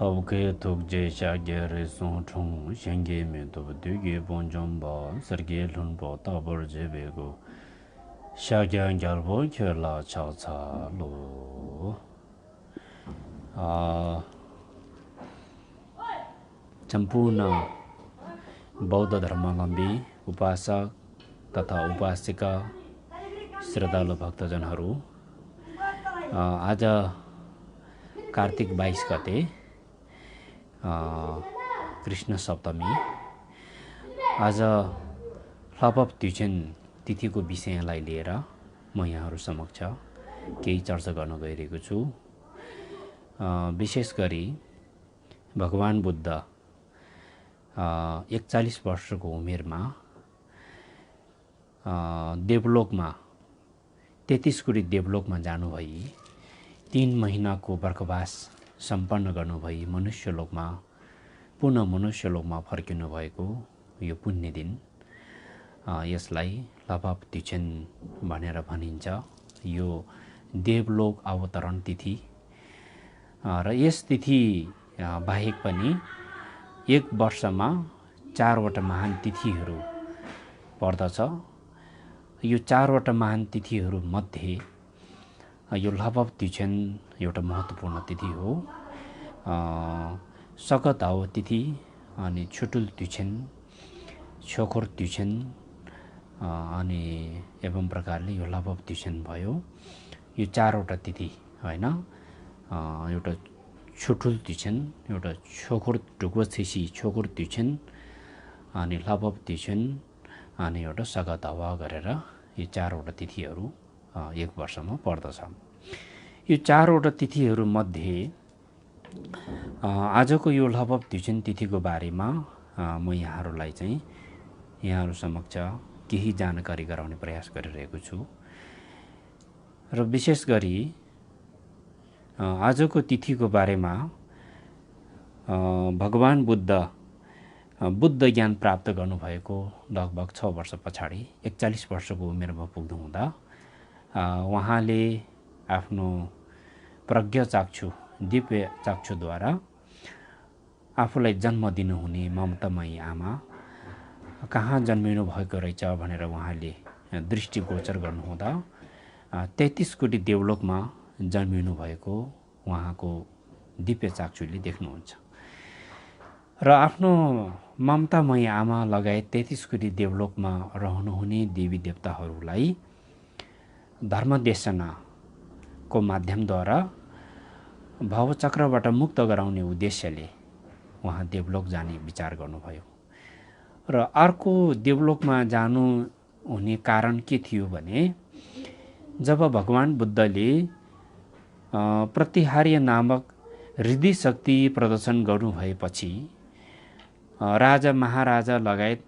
Tawke Tukje Shagye Resong Chung Shenge Me Tob Duge Bonjomba Serge Lunbo Tabor Jebego Shagye Gyalbo Kyela Cha Cha Lo Champuna बौद्ध धर्मावलम्बी उपासक तथा उपासिका श्रद्धालु भक्तजनहरू आज कार्तिक 22 गते कृष्ण सप्तमी आज लपप द्विजेन तिथिको विषयलाई लिएर म यहाँहरू समक्ष केही चर्चा गर्न गइरहेको छु। विशेष गरी भगवान बुद्ध 41 वर्षको उमेरमा देवलोकमा 33 कोटी देवलोकमा जानुभई 3 महिनाको वर्षवास सम्पन्न गर्नुभई मनुष्यलोकमा पुनः मनुष्यलोकमा फर्किनु भएको यो पुण्य दिन यसलाई लपप द्विजेन भनेर भनिन्छ। यो देवलोक अवतरण तिथि र यस तिथि बाहेक पनि एक वर्षमा 4 वटा महान तिथिहरू पर्दछ। यो 4 वटा महान तिथिहरू मध्ये यो लपप द्विजेन एउटा महत्त्वपूर्ण तिथि हो। सकताओ तिथि अनि छुटुल द्विजेन, छोखोर द्विजेन अनि एवं प्रकारले यो लपप द्विजेन भयो। यो 4 वटा तिथि हैन, एउटा छुटुल द्विजेन, एउटा छोखोर ढुक्वछिसी छोखोर द्विजेन अनि लपप द्विजेन अनि एउटा सकतावा गरेर यो 4 वटा तिथिहरू एक वर्षमा पर्दछ। यो 4 वटा तिथिहरू मध्ये आजको यो लपप द्विजेन तिथिको बारेमा म यहाँहरू समक्ष केही जानकारी गराउने प्रयास गरिरहेको छु। र विशेष गरी आजको तिथिको बारेमा भगवान बुद्ध ज्ञान प्राप्त गर्नुभएको लगभग 6 वर्ष पछाडि 41 वर्षको उमेरमा पुग्नु हुँदा उहाँले आफ्नो प्रज्ञा चक्षु दिव्य चक्षुद्वारा आफूलाई जन्म दिनुहुने ममतामयी आमा कहाँ जन्मिनु भएको रहेछ भनेर उहाँले दृष्टिगोचर गर्नुहुँदा 33 कोटी देवलोकमा जन्मिनु भएको उहाँको दिव्य चक्षुले देख्नुहुन्छ र आफ्नो ममतामयी आमा लगायत 33 कोटी देवलोकमा रहनुहुने देवी देवताहरूलाई धर्मदेशनाको माध्यमद्वारा भवचक्रबाट मुक्त गराउने उद्देश्यले उहाँ देवलोक जाने विचार गर्नुभयो। र अर्को देवलोकमा जानु हुने कारण के थियो भने जब भगवान बुद्धले प्रतिहार्य नामक हृदय शक्ति प्रदर्शन गर्नुभएपछि राजा महाराजा लगायत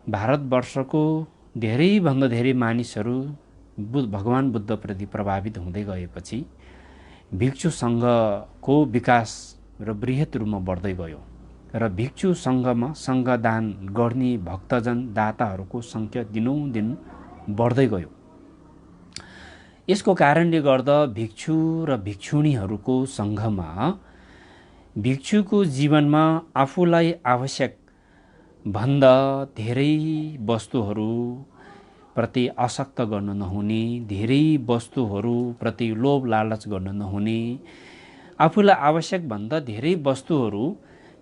भारतवर्षको धेरैभन्दा धेरै मानिसहरू भगवान बुद्धप्रति प्रभावित हुँदै गएपछि भिक्षु सङ्घको विकास र बृहत रूपमा बढ्दै गयो र भिक्षु सङ्घमा सङ्घदान गर्ने भक्तजन दाताहरूको सङ्ख्या दिनौँ दिन बढ्दै गयो। यसको कारणले गर्दा भिक्षु र भिक्षुणीहरूको सङ्घमा भिक्षुको जीवनमा आफूलाई आवश्यक भन्दा धेरै वस्तुहरू प्रति आसक्त गर्न नहुने, धेरै वस्तुहरू प्रति लोभ लालच गर्न नहुने, आफूलाई आवश्यक भन्दा धेरै वस्तुहरू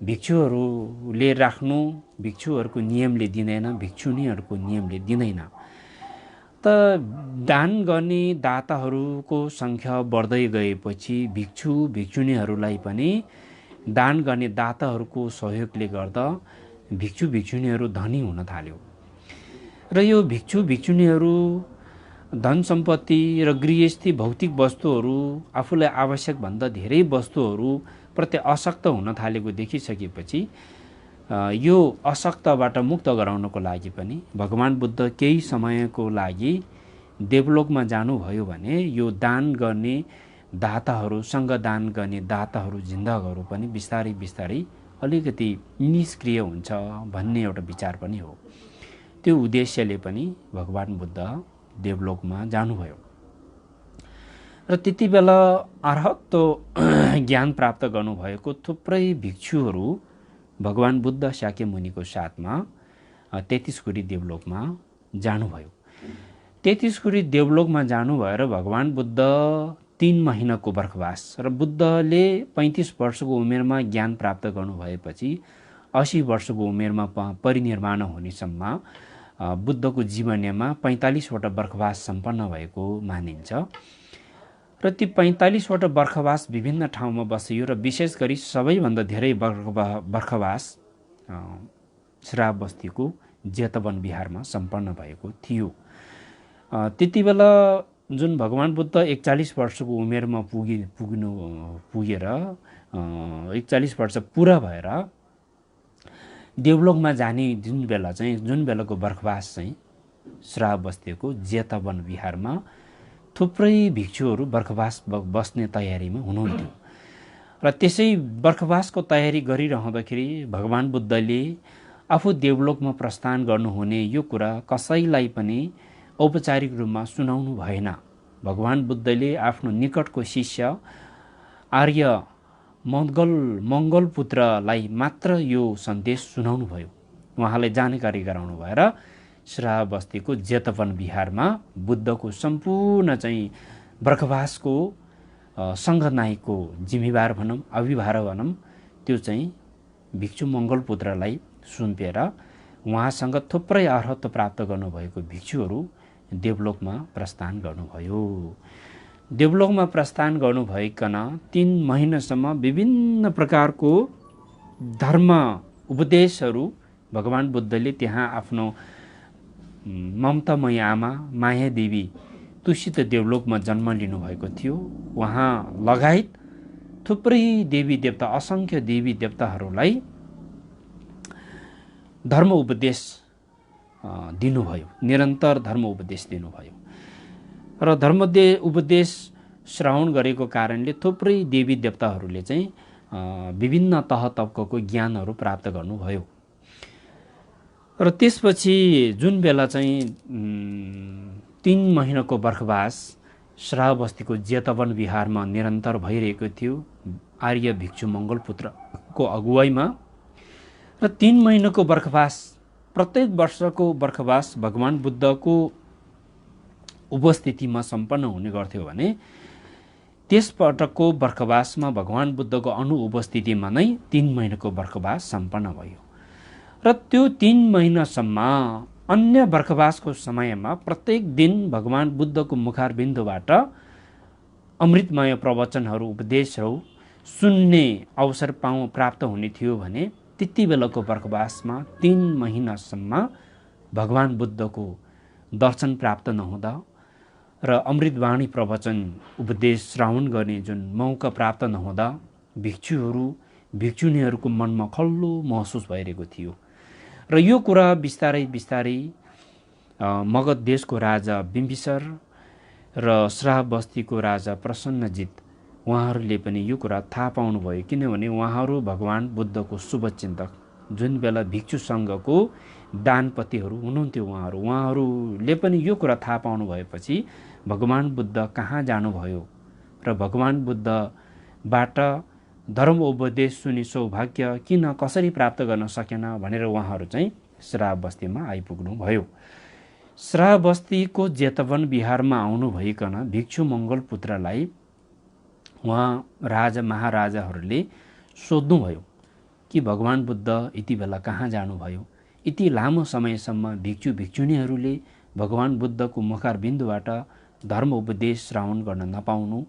भिक्षुहरूले राख्नु भिक्षुहरूको नियमले दिँदैन, भिक्षुणीहरूको नियमले दिँदैन। त दान गर्ने दाताहरूको सङ्ख्या बढ्दै गएपछि भिक्षु भिक्षुणीहरूलाई पनि दान गर्ने दाताहरूको सहयोगले गर्दा भिक्षु भिक्षुणीहरू धनी हुन थाल्यो र यो भिक्षु भिक्षुणीहरू धन सम्पत्ति र गृहस्थी भौतिक वस्तुहरू आफूलाई आवश्यक भन्दा धेरै वस्तुहरू प्रति आसक्त हुन थालेको देखिसकेपछि यो आसक्तबाट मुक्त गराउनको लागि पनि भगवान बुद्ध केही समयको लागि देवलोकमा जानुभयो भने यो दान गर्ने दाताहरू, सङ्घ दान गर्ने दाताहरू, जिन्दगहरू पनि बिस्तारै बिस्तारै अलिकति निष्क्रिय हुन्छ भन्ने एउटा विचार पनि हो। त्यो उद्देश्यले पनि भगवान बुद्ध देवलोकमा जानुभयो र त्यति बेला अर्हत्तो ज्ञान प्राप्त गर्नुभएको थुप्रै भिक्षुहरू भगवान बुद्ध शाक्यमुनिको साथमा 33 कुरी देवलोकमा जानुभयो। 33 कुरी देवलोकमा जानु भएर भगवान बुद्ध 3 महिनाको बर्खवास र बुद्धले 35 वर्षको उमेरमा ज्ञान प्राप्त गर्नुभएपछि 80 वर्षको उमेरमा परिनिर्वाण हुनेसम्म बुद्धको जीवनीमा 45वटा बर्खवास सम्पन्न भएको मानिन्छ र ती 45वटा बर्खवास विभिन्न ठाउँमा बसियो र विशेष गरी सबैभन्दा धेरै बर्खवास श्राप बस्तीको जेतवन बिहारमा सम्पन्न भएको थियो। त्यति बेला जुन भगवान बुद्ध 41 वर्षको उमेरमा पुगेर 41 वर्ष पुरा भएर देवलोकमा जाने जुन बेलाको बर्खवास चाहिँ श्राप बस्तीको जेतवन बिहारमा थुप्रै भिक्षुहरू बर्खवास बस्ने तयारीमा हुनुहुन्थ्यो र त्यसै बर्खवासको तयारी गरिरहँदाखेरि भगवान बुद्धले आफू देवलोकमा प्रस्थान गर्नुहुने यो कुरा कसैलाई पनि औपचारिक रूपमा सुनाउनु भएन। भगवान बुद्धले आफ्नो निकटको शिष्य आर्य मङ्गलपुत्रलाई मात्र यो सन्देश सुनाउनु भयो। उहाँलाई जानकारी गराउनु भएर श्राप बस्तीको जेतवन बिहारमा बुद्धको सम्पूर्ण चाहिँ बर्खवासको सङ्घनायकको जिम्मेवार भनौँ, अभिभार भनौँ, त्यो चाहिँ भिक्षु मङ्गलपुत्रलाई सुम्पिएर उहाँसँग थुप्रै अर्हत्व प्राप्त गर्नुभएको भिक्षुहरू देवलोकमा प्रस्थान गर्नुभयो। देवलोकमा प्रस्थान गर्नुभइकन 3 महिनासम्म विभिन्न प्रकारको धर्म उपदेशहरू भगवान बुद्धले त्यहाँ आफ्नो ममतामय आमा माया देवी तुसित देवलोकमा जन्म लिनुभएको थियो। उहाँ लगायत थुप्रै देवी देवता, असङ्ख्य देवी देवताहरूलाई धर्म उपदेश दिनुभयो, निरन्तर धर्म उपदेश दिनुभयो र धर्म उपदेश श्रवण गरेको कारणले थुप्रै देवी देवताहरूले चाहिँ विभिन्न तह तबकाको ज्ञानहरू प्राप्त गर्नुभयो। र त्यसपछि जुन बेला चाहिँ 3 महिनाको बर्खवास श्राप बस्तीको जेतवन बिहारमा निरन्तर भइरहेको थियो आर्य भिक्षु मङ्गलपुत्रको अगुवाईमा र 3 महिनाको बर्खवास, प्रत्येक वर्षको बर्खवास भगवान बुद्धको उपस्थितिमा सम्पन्न हुने गर्थ्यो भने त्यसपटकको बर्खवासमा भगवान बुद्धको अनुपस्थितिमा नै 3 महिनाको बर्खवास सम्पन्न भयो र त्यो 3 महिनासम्म अन्य बर्खवासको समयमा प्रत्येक दिन भगवान बुद्धको मुखारबिन्दुबाट अमृतमय प्रवचनहरू, उपदेशहरू सुन्ने अवसर प्राप्त हुने थियो भने त्यति बेलाको बर्खवासमा 3 महिनासम्म भगवान बुद्धको दर्शन प्राप्त नहुँदा र अमृतवाणी प्रवचन उपदेश श्रवण गर्ने जुन मौका प्राप्त नहुँदा भिक्षुनीहरूको मनमा खल्लो महसुस भइरहेको थियो र यो कुरा बिस्तारै बिस्तारै मगध देशको राजा बिम्बिसार र श्राप बस्तीको राजा प्रसन्नजित उहाँहरूले पनि यो कुरा थाहा पाउनुभयो। किनभने उहाँहरू भगवान बुद्धको शुभचिन्तक, जुन बेला भिक्षु सङ्घको दानपतिहरू हुनुहुन्थ्यो उहाँहरूले पनि यो कुरा थाहा पाउनु भएपछि भगवान बुद्ध कहाँ जानुभयो र भगवान बुद्धबाट धर्म उपदेश सुने सौभाग्य किन कसरी प्राप्त गर्न सकेन भनेर उहाँहरू चाहिँ श्राप बस्तीमा आइपुग्नु भयो। श्राप बस्तीको जेतवन बिहारमा आउनु भइकन भिक्षु मङ्गलपुत्रलाई उहाँ राजा महाराजाहरूले सोध्नुभयो कि भगवान बुद्ध यति बेला कहाँ जानुभयो। यति लामो समयसम्म भिक्षु भिक्षुणीहरूले भगवान बुद्धको मुखारबिन्दुबाट धर्म उपदेश श्रवण गर्न नपाउनु,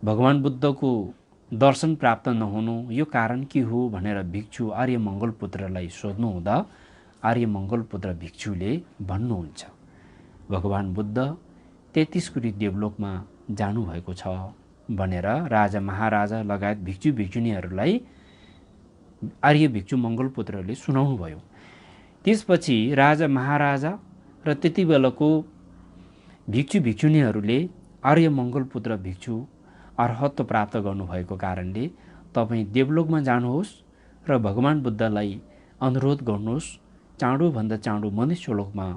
भगवान बुद्धको दर्शन प्राप्त नहुनु, यो कारण के हो भनेर भिक्षु आर्य मङ्गलपुत्रलाई सोध्नुहुँदा आर्य मङ्गलपुत्र भिक्षुले भन्नुहुन्छ, भगवान बुद्ध 33 कुटी देवलोकमा जानुभएको छ भनेर राजा महाराजा लगायत भिक्षु भिक्षुणीहरूलाई आर्य भिक्षु मङ्गलपुत्रले सुनाउनु भयो। त्यसपछि राजा महाराजा र त्यति बेलाको भिक्षु भिक्षुणीहरूले आर्य मङ्गलपुत्र भिक्षु अर्हत्व प्राप्त गर्नुभएको कारणले तपाईँ देवलोकमा जानुहोस् र भगवान बुद्धलाई अनुरोध गर्नुहोस्, चाँडोभन्दा चाँडो मनुष्यलोकमा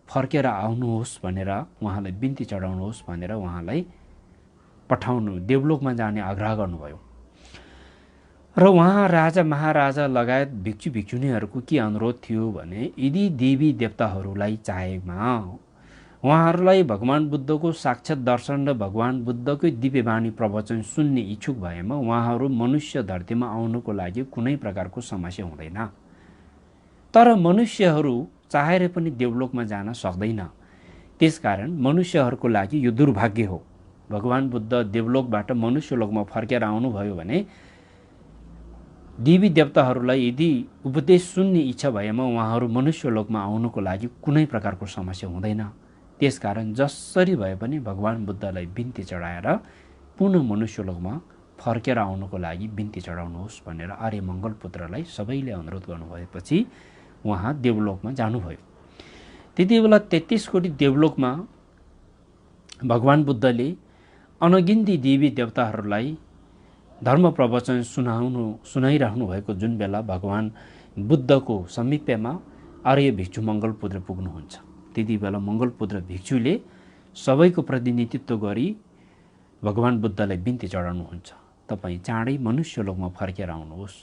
फर्केर आउनुहोस् भनेर उहाँलाई बिन्ती चढाउनुहोस् भनेर उहाँलाई पठाउनु, देवलोकमा जाने आग्रह गर्नुभयो। र उहाँ राजा महाराजा लगायत भिक्षु भिक्षुणीहरूको के अनुरोध थियो भने यदि देवी देवताहरूलाई चाहेमा उहाँहरूलाई भगवान बुद्धको साक्षात दर्शन र भगवान बुद्धकै दिव्यवाणी प्रवचन सुन्ने इच्छुक भएमा उहाँहरू मनुष्य धरतीमा आउनुको लागि कुनै प्रकारको समस्या हुँदैन। तर मनुष्यहरू चाहेर पनि देवलोकमा जान सक्दैन। त्यसकारण मनुष्यहरूको लागि यो दुर्भाग्य हो। भगवान बुद्ध देवलोकबाट मनुष्यलोकमा फर्केर आउनुभयो भने देवी देवताहरूलाई यदि उपदेश सुन्ने इच्छा भएमा उहाँहरू मनुष्यलोकमा आउनुको लागि कुनै प्रकारको समस्या हुँदैन। त्यसकारण जसरी भए पनि भगवान बुद्धलाई बिन्ती चढाएर पुनः मनुष्यलोकमा फर्केर आउनुको लागि बिन्ती चढाउनुहोस् भनेर आर्य मङ्गल पुत्रलाई सबैले अनुरोध गर्नुभएपछि उहाँ देवलोकमा जानुभयो। त्यति बेला 33 कोटी देवलोकमा भगवान बुद्धले अनगिन्ती देवी देवताहरूलाई धर्म प्रवचन सुनाइराख्नु भएको जुन बेला भगवान बुद्धको समीपमा आर्य भिक्षु मङ्गलपुत्र पुग्नुहुन्छ, त्यति बेला मङ्गलपुत्र भिक्षुले सबैको प्रतिनिधित्व गरी भगवान बुद्धलाई बिन्ती चढाउनुहुन्छ, तपाईँ चाँडै मनुष्यलोकमा फर्केर आउनुहोस्।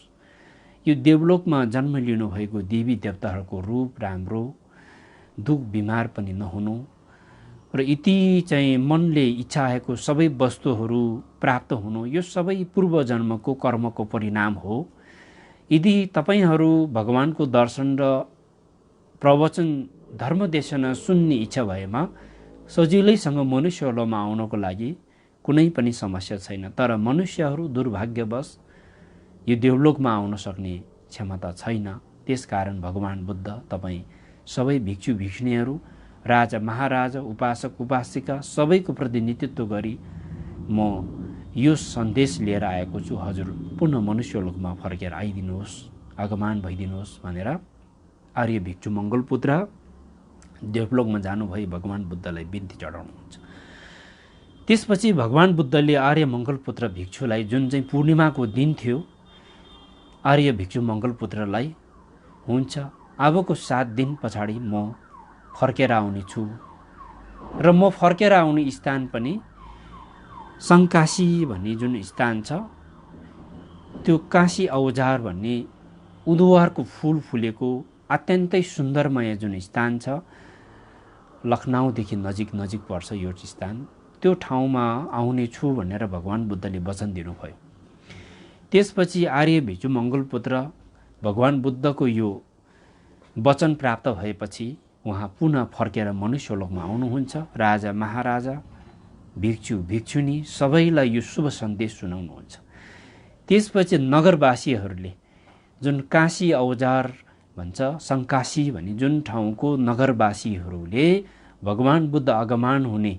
यो देवलोकमा जन्म लिनुभएको देवी देवताहरूको रूप राम्रो, दुख बिमार पनि नहुनु र यति चाहिँ मनले इच्छाएको सबै वस्तुहरू प्राप्त हुनु, यो सबै पूर्व जन्मको कर्मको परिणाम हो। यदि तपाईहरू भगवानको दर्शन र प्रवचन धर्मदेशना सुन्ने इच्छा भएमा सजिलैसँग मनुष्यलोकमा आउनको लागि कुनै पनि समस्या छैन। तर मनुष्यहरू दुर्भाग्यवश यो देवलोकमा आउन सक्ने क्षमता छैन। त्यसकारण भगवान बुद्ध तपाईँ सबै भिक्षु भिक्षुणीहरू, राजा महाराजा, उपासक उपासिका सबैको प्रतिनिधित्व गरी म यो सन्देश लिएर आएको छु, हजुर पुनः मनुष्यलोकमा फर्केर आइदिनुहोस्, आगमन भइदिनुहोस् भनेर आर्य भिक्षु मङ्गलपुत्र देवलोकमा जानुभई भगवान बुद्धलाई बिन्ती चढाउनुहुन्छ। त्यसपछि भगवान बुद्धले आर्य मङ्गलपुत्र भिक्षुलाई जुन चाहिँ पूर्णिमाको दिन थियो, आर्य भिक्षु मङ्गलपुत्रलाई हुन्छ अबको 7 दिन पछाडि म फर्केर आउने छु र म फर्केर आउने स्थान पनि सङ्काशी भन्ने जुन स्थान छ, त्यो काशी औजार भन्ने उदुवारको फूल फुलेको अत्यन्तै सुन्दरमय जुन स्थान छ, लखनऊदेखि नजिक पर्छ यो स्थान, त्यो ठाउँमा आउने छु भनेर भगवान बुद्धले वचन दिनुभयो। त्यसपछि आर्य भिक्षु मङ्गलपुत्र भगवान बुद्धको यो वचन प्राप्त भएपछि उहाँ पुनः फर्केर मनुष्यलोकमा आउनुहुन्छ। राजा महाराजा, भिक्षु भिक्षुणी सबैलाई यो शुभ सन्देश सुनाउनुहुन्छ। त्यसपछि नगरवासीहरूले जुन काशी औजार भन्छ, सङ्काशी भन्ने जुन ठाउँको नगरवासीहरूले भगवान बुद्ध आगमन हुने,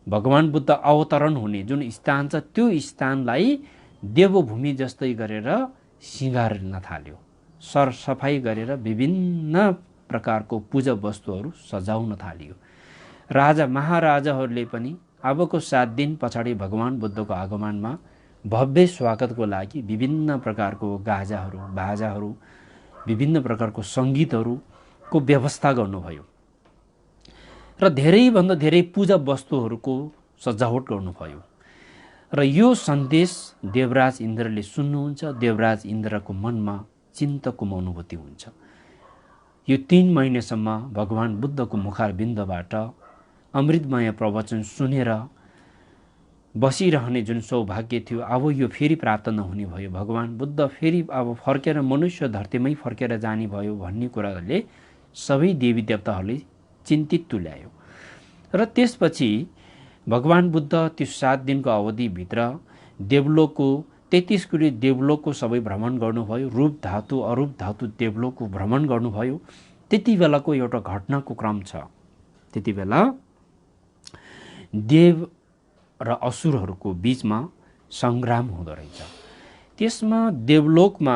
भगवान बुद्ध अवतरण हुने जुन स्थान छ, त्यो स्थानलाई देवभूमि जस्तै गरेर सिँगार्न थाल्यो, सरसफाई गरेर विभिन्न प्रकारको पूजा वस्तुहरू सजाउन थालियो। राजा महाराजाहरूले पनि अबको 7 दिन पछाडि भगवान बुद्धको आगमनमा भव्य स्वागतको लागि विभिन्न प्रकारको गाजाहरू, बाजाहरू, विभिन्न प्रकारको सङ्गीतहरूको व्यवस्था गर्नुभयो र धेरैभन्दा धेरै पूजा वस्तुहरूको सजावट गर्नुभयो। र यो सन्देश देवराज इन्द्रले सुन्नुहुन्छ। देवराज इन्द्रको मनमा चिन्तको अनुभूति हुन्छ। यो 3 महिनासम्म भगवान बुद्धको मुखारबिन्दबाट अमृतमय प्रवचन सुनेर बसिरहने जुन सौभाग्य थियो, अब यो फेरि प्राप्त नहुने भयो। भगवान बुद्ध फेरि अब फर्केर मनुष्य धरतीमै फर्केर जाने भयो भन्ने कुराले सबै देवी देवताहरूले चिन्तित तुल्यायो। र त्यसपछि भगवान बुद्ध त्यो 7 दिनको अवधिभित्र देवलोकको 33 कोटी देवलोकको सबै भ्रमण गर्नुभयो। रूप धातु अरूप धातु देवलोकको भ्रमण गर्नुभयो। त्यति बेलाको एउटा घटनाको क्रम छ। त्यति बेला देव र असुरहरूको बीचमा सङ्ग्राम हुँदो रहेछ। त्यसमा देवलोकमा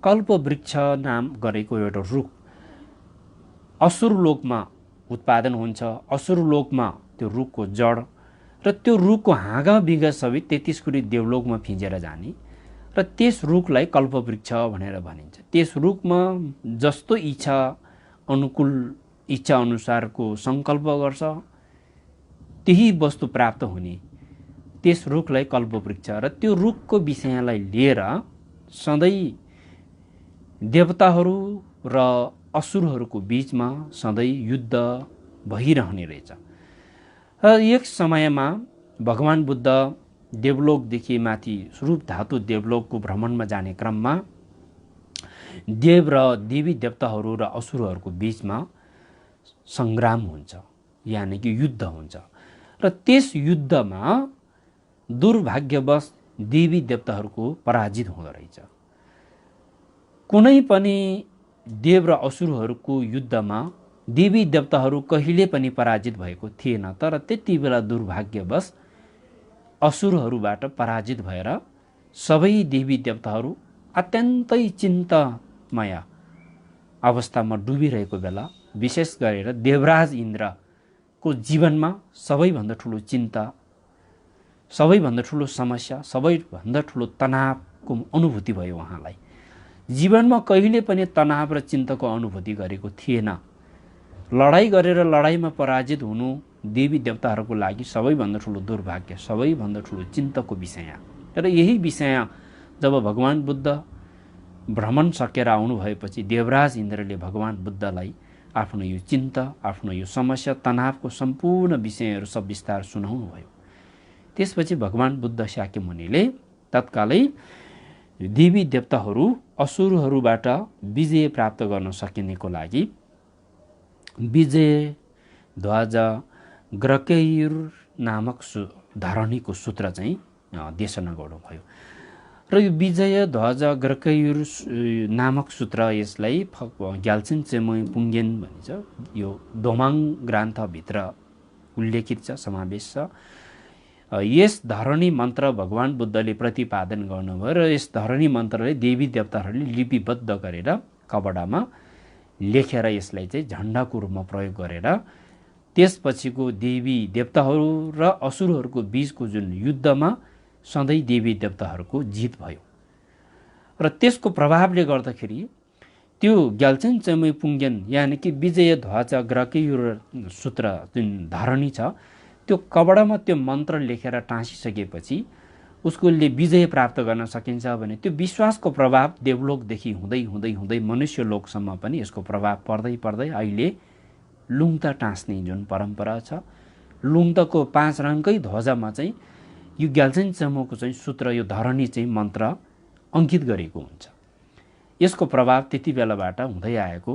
कल्पवृक्ष नाम गरेको एउटा रुख असुरलोकमा उत्पादन हुन्छ। असुरलोकमा त्यो रुखको जड र त्यो रुखको हाँगा बिगा सबै 33 कोटी देवलोकमा फिँजेर जाने र त्यस रुखलाई कल्पवृक्ष भनेर भनिन्छ। त्यस रुखमा जस्तो इच्छा अनुकूल इच्छा अनुसारको सङ्कल्प गर्छ, त्यही वस्तु प्राप्त हुने त्यस रुखलाई कल्पवृक्ष र त्यो रुखको विषयलाई लिएर सधैँ देवताहरू र असुरहरूको बीचमा सधैँ युद्ध भइरहने रहेछ। र एक समयमा भगवान बुद्ध देवलोकदेखि माथि स्वरूप धातु देवलोकको भ्रमणमा जाने क्रममा देव र देवी देवताहरू र असुरहरूको बीचमा सङ्ग्राम हुन्छ, यानि कि युद्ध हुन्छ। र त्यस युद्धमा दुर्भाग्यवश देवी देवताहरूको पराजित हुँदो रहेछ। कुनै पनि देव र असुरहरूको युद्धमा देवी देवताहरू कहिले पनि पराजित भएको थिएन, तर त्यति बेला दुर्भाग्यवश असुरहरूबाट पराजित भएर सबै देवी देवताहरू अत्यन्तै चिन्तामय अवस्थामा डुबिरहेको बेला विशेष गरेर देवराज इन्द्रको जीवनमा सबैभन्दा ठुलो चिन्ता, सबैभन्दा ठुलो समस्या, सबैभन्दा ठुलो तनावको अनुभूति भयो उहाँलाई। जीवनमा कहिले पनि तनाव र चिन्ताको अनुभूति गरेको थिएन। लडाईँ गरेर लडाईँमा पराजित हुनु देवी देवताहरूको लागि सबैभन्दा ठुलो दुर्भाग्य, सबैभन्दा ठुलो चिन्ताको विषय। र यही विषय जब भगवान बुद्ध भ्रमण सकेर आउनु भएपछि देवराज इन्द्रले भगवान बुद्धलाई आफ्नो यो चिन्ता, आफ्नो यो समस्या, तनावको सम्पूर्ण विषयहरू सविस्तार सुनाउनु भयो। त्यसपछि भगवान बुद्ध शाक्यमुनिले तत्कालै देवी देवताहरू असुरहरूबाट विजय प्राप्त गर्न सकिनेको लागि विजय ध्वज ग्रकेयुर नामक धरणीको सूत्र चाहिँ देशना गर्नुभयो। र यो विजय ध्वज ग्रकेयुर नामक सूत्र, यसलाई ग्याल्छिन चेमुई पुङ्गेन भनिन्छ। यो दोमाङ ग्रन्थभित्र उल्लेखित छ, समावेश छ। यस धरणी मन्त्र भगवान बुद्धले प्रतिपादन गर्नुभयो र यस धरणी मन्त्रले देवी देवताहरूले लिपिबद्ध गरेर कपडामा लेखेर यसलाई चाहिँ झण्डाको रूपमा प्रयोग गरेर त्यसपछिको देवी देवताहरू र असुरहरूको बीचको जुन युद्धमा सधैँ देवी देवताहरूको जित भयो। र त्यसको प्रभावले गर्दाखेरि त्यो ग्याल्छिन चेमुई पुङ्गेन यानि कि विजय ध्वज ग्रकेयुर सूत्र जुन धरणी छ, त्यो कपडामा त्यो मन्त्र लेखेर टाँसिसकेपछि उसकोले विजय प्राप्त गर्न सकिन्छ भने त्यो विश्वासको प्रभाव देवलोकदेखि हुँदै हुँदै हुँदै मनुष्य लोकसम्म पनि यसको प्रभाव पर्दै पर्दै अहिले लुङ्ता टाँस्ने जुन परम्परा छ, लुङ्ताको 5 रङकै ध्वजामा चाहिँ यो ग्याल्छिन चेमुईको चाहिँ सूत्र, यो धरणी चाहिँ मन्त्र अङ्कित गरेको हुन्छ। यसको प्रभाव त्यति बेलाबाट हुँदै आएको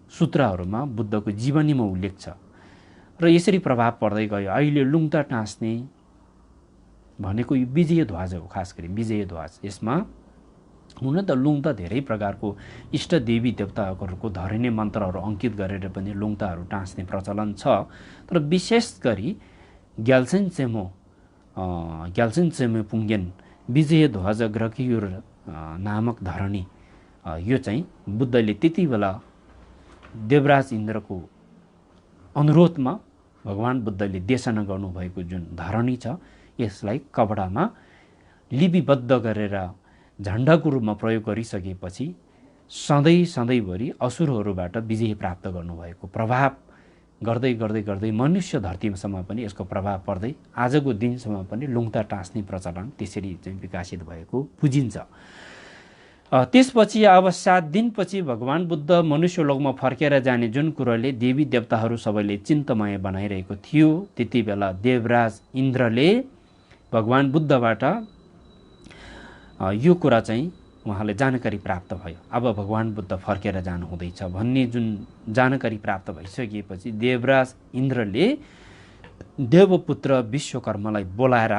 सूत्रहरूमा बुद्धको जीवनीमा उल्लेख छ र यसरी प्रभाव पर्दै गयो। अहिले लुङ्ता टाँस्ने भनेको यो विजय ध्वज हो, खास गरी विजय ध्वज। यसमा हुन त लुङ्ता धेरै प्रकारको इष्ट देवी देवताहरूको धरणी मन्त्रहरू अङ्कित गरेर पनि लुङ्ताहरू टाँस्ने प्रचलन छ, तर विशेष गरी ग्याल्छिन चेमुई पुङ्गेन विजय ध्वज ग्रकेयुर नामक धरणी, यो चाहिँ बुद्धले त्यति बेला देवराज इन्द्रको अनुरोधमा भगवान बुद्धले देशना गर्नुभएको जुन धरणी छ, यसलाई कपडामा लिपिबद्ध गरेर झण्डाको रूपमा प्रयोग गरिसकेपछि सधैँभरि असुरहरूबाट विजय प्राप्त गर्नुभएको प्रभाव गर्दै गर्दै गर्दै मनुष्य धरतीसम्म पनि यसको प्रभाव पर्दै आजको दिनसम्म पनि लुङ्ता टाँस्ने प्रचलन त्यसरी चाहिँ विकसित भएको बुझिन्छ। त्यसपछि अब 7 दिनपछि भगवान बुद्ध मनुष्यलोकमा फर्केर जाने जुन कुरोले देवी देवताहरू सबैले चिन्तमय बनाइरहेको थियो, त्यति बेला देवराज इन्द्रले भगवान बुद्धबाट यो कुरा चाहिँ उहाँले जानकारी प्राप्त भयो। अब भगवान बुद्ध फर्केर जानु हुँदैछ भन्ने जुन जानकारी प्राप्त भइसकेपछि देवराज इन्द्रले देवपुत्र विश्वकर्मालाई बोलाएर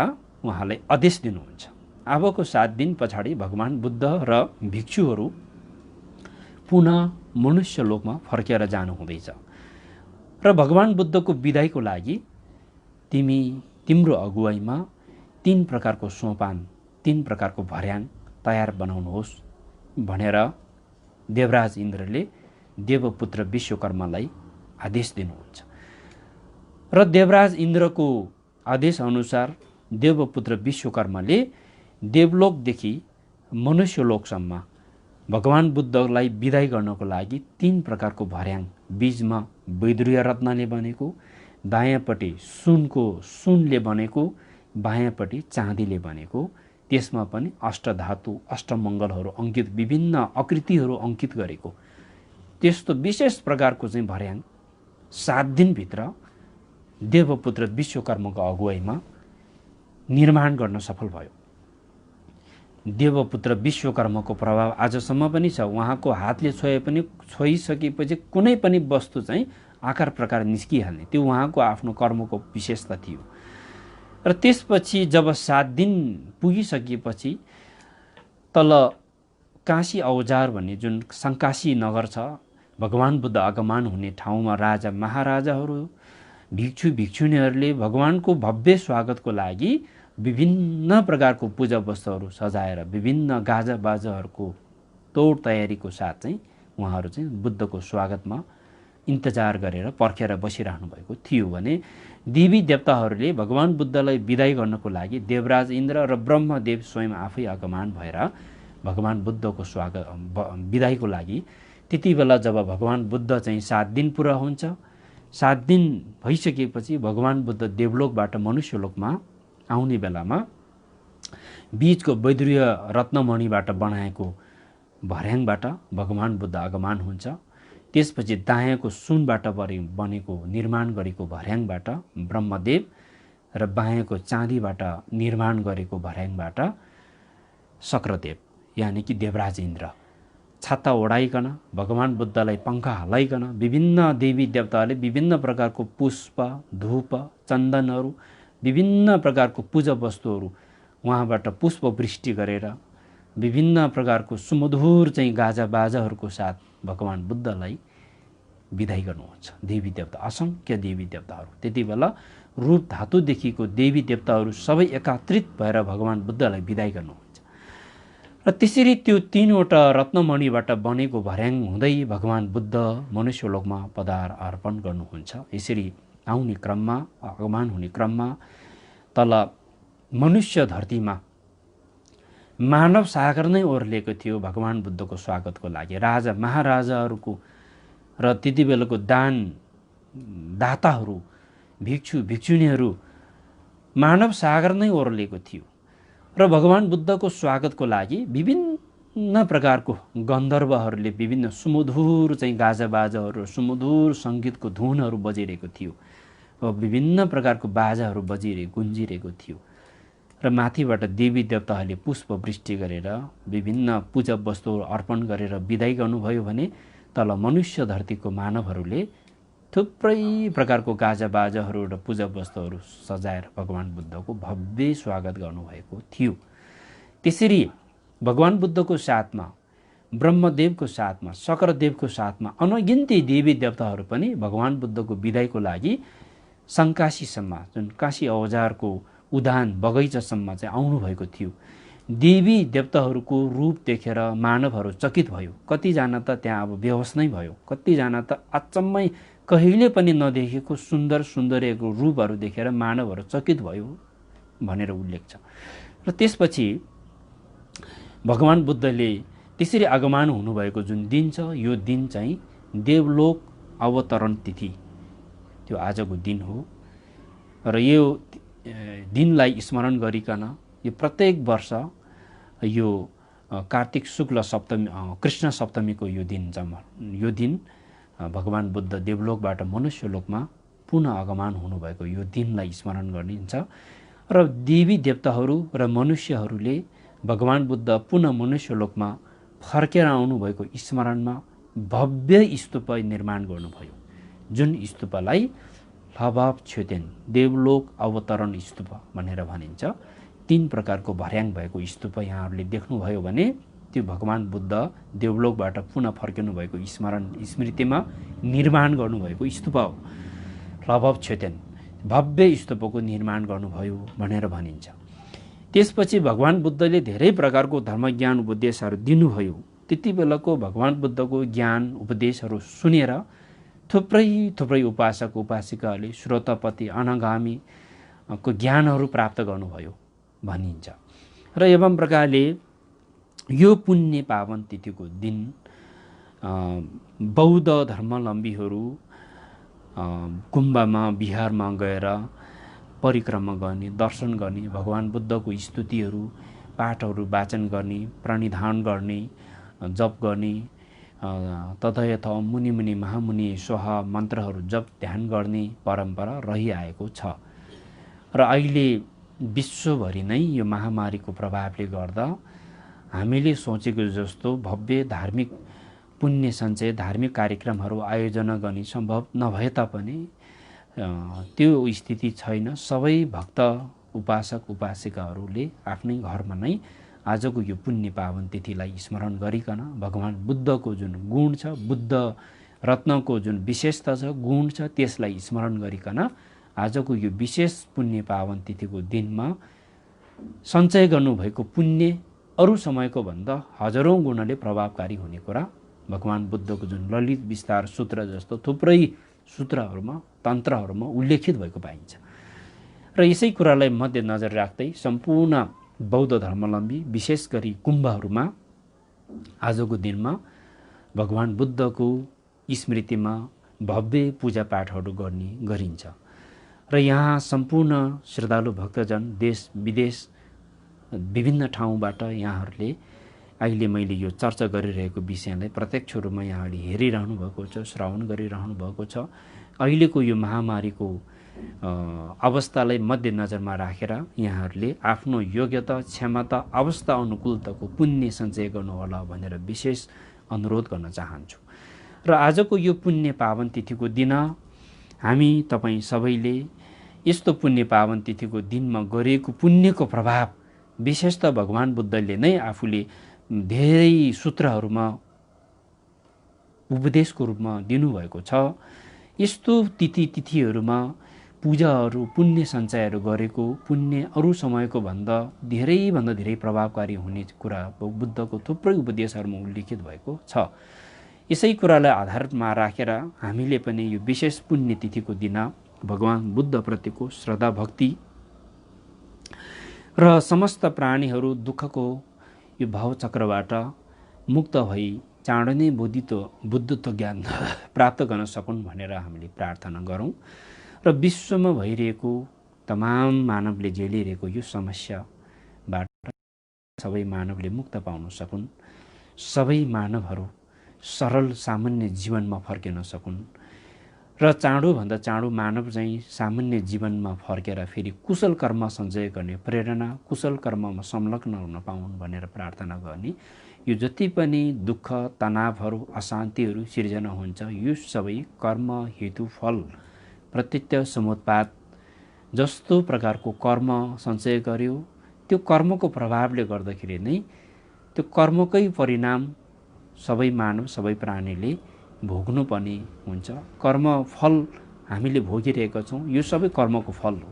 उहाँलाई आदेश दिनुहुन्छ। अबको 7 दिन पछाडि भगवान बुद्ध र भिक्षुहरू पुनः मनुष्यलोकमा फर्केर जानु हुँदैछ र भगवान बुद्धको विदाईको लागि तिम्रो अगुवाईमा 3 प्रकारको सोपान, 3 प्रकारको भर्याङ तयार बनाउनुहोस् भनेर देवराज इन्द्रले देवपुत्र विश्वकर्मालाई आदेश दिनुहुन्छ। र देवराज इन्द्रको आदेश अनुसार देवपुत्र विश्वकर्माले देवलोकदेखि मनुष्यलोकसम्म भगवान बुद्धलाई विदाई गर्नको लागि 3 प्रकारको भर्याङ, बीचमा वैदुर्य रत्नले बनेको, दायाँपट्टि सुनले बनेको, बायाँपट्टि चाँदीले बनेको, त्यसमा पनि अष्टधातु अष्टमङ्गलहरू अङ्कित, विभिन्न आकृतिहरू अङ्कित गरेको त्यस्तो विशेष प्रकारको चाहिँ भर्याङ 7 दिनभित्र देवपुत्र विश्वकर्माको अगुवाईमा निर्माण गर्न सफल भयो। देवपुत्र विश्वकर्माको प्रभाव आजसम्म पनि छ। उहाँको हातले छोइसकेपछि कुनै पनि वस्तु चाहिँ आकार प्रकार निस्किहाल्ने, त्यो उहाँको आफ्नो कर्मको विशेषता थियो। र त्यसपछि जब 7 दिन पुगिसकेपछि तल काशी औजार भन्ने जुन सङ्काशी नगर छ, भगवान बुद्ध आगमन हुने ठाउँमा राजा महाराजाहरू, भिक्षु भिक्षुणीहरूले भगवानको भव्य स्वागतको लागि विभिन्न प्रकारको पूजा वस्तुहरू सजाएर विभिन्न गाजा बाजाहरूको तोड तयारीको साथ चाहिँ उहाँहरू चाहिँ बुद्धको स्वागतमा इन्तजार गरेर पर्खेर बसिरहनु भएको थियो भने देवी देवताहरूले भगवान बुद्धलाई विदाई गर्नको लागि देवराज इन्द्र र ब्रह्मदेव स्वयं आफै आगमन भएर भगवान बुद्धको विदाईको लागि त्यति बेला जब भगवान बुद्ध चाहिँ 7 दिन पुरा हुन्छ, 7 दिन भइसकेपछि भगवान बुद्ध देवलोकबाट मनुष्यलोकमा आउने बेलामा बीचको वैदुर्य रत्नमणिबाट बनाएको भर्याङबाट भगवान बुद्ध आगमन हुन्छ। त्यसपछि दायाँको सुनबाट बनेको निर्माण गरेको भर्याङबाट ब्रह्मदेव र बायाँको चाँदीबाट निर्माण गरेको भर्याङबाट शक्रदेव यानि कि देवराज इन्द्र छाता ओढाइकन भगवान बुद्धलाई पङ्खा हलाइकन विभिन्न देवी देवताले विभिन्न प्रकारको पुष्प धूप चन्दनहरू विभिन्न प्रकारको पूजा वस्तुहरू उहाँबाट पुष्प वृष्टि गरेर विभिन्न प्रकारको सुमधुर चाहिँ गाजा बाजाहरूको साथ भगवान बुद्धलाई विदाई गर्नुहुन्छ। देवी देवता असङ्ख्य देवी देवताहरू त्यति बेला रूप धातुदेखिको देवी देवताहरू सबै एकत्रित भएर भगवान बुद्धलाई विदाई गर्नुहुन्छ। र त्यसरी त्यो 3वटा रत्नमणिबाट बनेको भर्याङ हुँदै भगवान बुद्ध मनुष्यलोकमा अर्पण गर्नुहुन्छ। यसरी आउने क्रममा आगमन हुने क्रममा तल मनुष्य धरतीमा मानव सागर नै ओर्लिएको थियो भगवान बुद्धको स्वागतको लागि। राजा महाराजाहरूको र त्यति बेलाको दाताहरू भिक्षु भिक्षुणीहरू मानव सागर नै ओर्लिएको थियो र भगवान बुद्धको स्वागतको लागि विभिन्न प्रकारको गन्धर्वहरूले विभिन्न सुमधुर चाहिँ गाजा बाजाहरू सुमधुर सङ्गीतको धुनहरू बजिरहेको थियो, विभिन्न प्रकारको बाजाहरू गुन्जिरहेको थियो र माथिबाट देवी देवताहरूले पुष्प वृष्टि गरेर विभिन्न पूजा वस्तुहरू अर्पण गरेर विदाई गर्नुभयो भने तल मनुष्य धरतीको मानवहरूले थुप्रै प्रकारको गाजा बाजाहरू र पूजा वस्तुहरू सजाएर भगवान बुद्धको भव्य स्वागत गर्नुभएको थियो। त्यसरी भगवान बुद्धको साथमा ब्रह्मदेवको साथमा शक्रदेवको साथमा अनगिन्ती देवी देवताहरू पनि भगवान बुद्धको विदाईको लागि सङ्काशीसम्म जुन काशी औजारको उद्यान बगैँचासम्म चाहिँ आउनुभएको थियो। देवी देवताहरूको रूप देखेर मानवहरू चकित भयो। कतिजना त त्यहाँ अब बेहोस नै भयो, कतिजना त अचम्मै कहिले पनि नदेखेको सुन्दर सुन्दरीको रूपहरू देखेर मानवहरू चकित भयो भनेर उल्लेख छ। र त्यसपछि भगवान बुद्धले त्यसरी आगमन हुनुभएको जुन दिन छ यो दिन चाहिँ देवलोक अवतरण तिथि त्यो आजको दिन हो। र यो दिनलाई स्मरण गरिकन यो प्रत्येक वर्ष यो कार्तिक शुक्ल सप्तमी कृष्ण सप्तमीको यो दिन भगवान बुद्ध देवलोकबाट मनुष्यलोकमा पुनः आगमन हुनुभएको यो दिनलाई स्मरण गरिन्छ। र देवी देवताहरू र मनुष्यहरूले भगवान बुद्ध पुनः मनुष्यलोकमा फर्केर आउनुभएको स्मरणमा भव्य स्तूप निर्माण गर्नुभयो, जुन स्तूपलाई लभाव छ्योतेन देवलोक अवतरण स्तूप भनेर भनिन्छ। 3 प्रकारको भर्याङ भएको स्तूप यहाँहरूले देख्नुभयो भने त्यो भगवान बुद्ध देवलोकबाट पुनः फर्किनु भएको स्मृतिमा निर्माण गर्नुभएको स्तूप हो। लभाव छ्योतेन भव्य स्तूपको निर्माण गर्नुभयो भनेर भनिन्छ। त्यसपछि भगवान बुद्धले धेरै प्रकारको धर्म ज्ञान उपदेशहरू दिनुभयो। त्यति बेलाको भगवान बुद्धको ज्ञान उपदेशहरू सुनेर थुप्रै उपासक उपासिकाहरूले श्रोतापति अनागामीको ज्ञानहरू प्राप्त गर्नुभयो भनिन्छ। र एवं प्रकारले यो पुण्य पावन तिथिको दिन बौद्ध धर्मावलम्बीहरू गुम्बामा बिहारमा गएर परिक्रमा गर्ने, दर्शन गर्ने, भगवान बुद्धको स्तुतिहरू पाठहरू वाचन गर्ने, प्रणिधान गर्ने, जप गर्ने, तथयथ मुनि मुनि महामुनि स्वाहा मन्त्रहरू जप ध्यान गर्ने परम्परा रहिआएको छ। र अहिले विश्वभरि नै यो महामारीको प्रभावले गर्दा हामीले सोचेको जस्तो भव्य धार्मिक पुण्य सञ्चय धार्मिक कार्यक्रमहरू आयोजना गर्ने सम्भव नभए तापनि त्यो स्थिति छैन। सबै भक्त उपासक उपासिकाहरूले आफ्नै घरमा नै आजको यो पुण्य पावन तिथिलाई स्मरण गरिकन भगवान बुद्धको जुन गुण छ, बुद्ध रत्नको जुन विशेषता छ, गुण छ, त्यसलाई स्मरण गरिकन आजको यो विशेष पुण्य पावन तिथिको दिनमा सञ्चय गर्नुभएको पुण्य अरू समयको भन्दा हजारौँ गुणले प्रभावकारी हुने कुरा भगवान बुद्धको जुन ललित विस्तार सूत्र जस्तो थुप्रै सूत्रहरूमा तन्त्रहरूमा उल्लेखित भएको पाइन्छ। र यसै कुरालाई मध्यनजर राख्दै सम्पूर्ण बौद्ध धर्मावलम्बी विशेष गरी कुम्भहरूमा आजको दिनमा भगवान बुद्धको स्मृतिमा भव्य पूजापाठहरू गर्ने गरिन्छ। र यहाँ सम्पूर्ण श्रद्धालु भक्तजन देश विदेश विभिन्न ठाउँबाट यहाँहरूले अहिले मैले यो चर्चा गरिरहेको विषयलाई प्रत्यक्ष रूपमा यहाँहरूले हेरिरहनु भएको छ, श्रवण गरिरहनु भएको छ। अहिलेको यो महामारीको अवस्थालाई मध्यनजरमा राखेर यहाँहरूले आफ्नो योग्यता, क्षमता, अवस्था अनुकूलताको पुण्य सञ्चय गर्नुहोला भनेर विशेष अनुरोध गर्न चाहन्छु। र आजको यो पुण्य पावन तिथिको दिन हामी तपाईँ सबैले यस्तो पुण्य पावन तिथिको दिनमा गरिएको पुण्यको प्रभाव विशेषतः भगवान बुद्धले नै आफूले धेरै सूत्रहरूमा उपदेशको रूपमा दिनुभएको छ। यस्तो तिथिहरूमा पूजाहरू पुण्य सञ्चयहरू गरेको पुण्य अरू समयको भन्दा धेरै प्रभावकारी हुने कुरा बुद्धको थुप्रै उपदेशहरूमा उल्लेखित भएको छ। यसै कुरालाई आधारमा राखेर हामीले पनि यो विशेष पुण्य तिथिको दिन भगवान बुद्धप्रतिको श्रद्धा भक्ति र समस्त प्राणीहरू दुःखको यो भावचक्रबाट मुक्त भई चाँडो नै बुद्धत्व ज्ञान प्राप्त गर्न सकुन् भनेर हामीले प्रार्थना गरौँ। र विश्वमा भइरहेको तमाम मानवले झेलिरहेको यो समस्याबाट सबै मानवले मुक्त पाउन सकुन्, सबै मानवहरू सरल सामान्य जीवनमा फर्किन सकुन् र चाँडोभन्दा चाँडो मानव चाहिँ सामान्य जीवनमा फर्केर फेरि कुशल कर्म सञ्चय गर्ने प्रेरणा, कुशल कर्ममा संलग्न हुन पाउन् भनेर प्रार्थना गर्ने। यो जति पनि दुःख, तनावहरू, अशान्तिहरू सिर्जना हुन्छ, यो सबै कर्म हेतु फल प्रत्यक्ष समुत्पाद जस्तो प्रकारको कर्म सञ्चय गर्यो, त्यो कर्मको प्रभावले गर्दाखेरि नै त्यो कर्मकै परिणाम सबै मानव सबै प्राणीले भोग्नुपर्ने हुन्छ। कर्म फल हामीले भोगिरहेका छौँ, यो सबै कर्मको फल हो।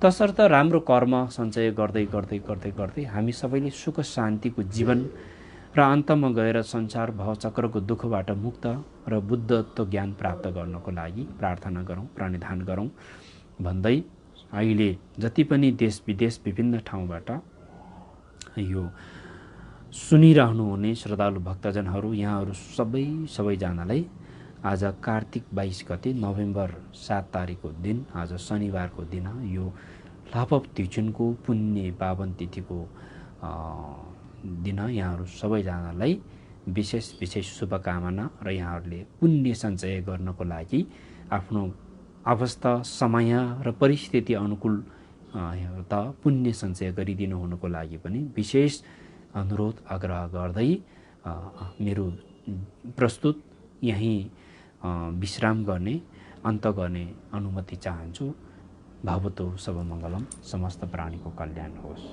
तसर्थ राम्रो कर्म सञ्चय गर्दै गर्दै गर्दै गर्दै हामी सबैले सुख शान्तिको जीवन र अन्तमा गएर संसार भवचक्रको दुःखबाट मुक्त र बुद्धत्व ज्ञान प्राप्त गर्नको लागि प्रार्थना गरौँ, प्रणिधान गरौँ भन्दै अहिले जति पनि देश विदेश विभिन्न ठाउँबाट यो सुनिरहनुहुने श्रद्धालु भक्तजनहरू यहाँहरू सबैजनालाई आज कार्तिक 22 गते नोभेम्बर 7 तारिकको दिन, आज शनिबारको दिन यो लापप तिजुनको पुण्य पावन तिथिको दिन यहाँहरू सबैजनालाई विशेष शुभकामना र यहाँहरूले पुण्य सञ्चय गर्नको लागि आफ्नो अवस्था, समय र परिस्थिति अनुकूल त पुण्य सञ्चय गरिदिनु हुनुको लागि पनि विशेष अनुरोध आग्रह गर्दै मेरो प्रस्तुत यहीँ विश्राम गर्ने, अन्त गर्ने अनुमति चाहन्छु। भवतु सर्वमङ्गलम, समस्त प्राणीको कल्याण होस्।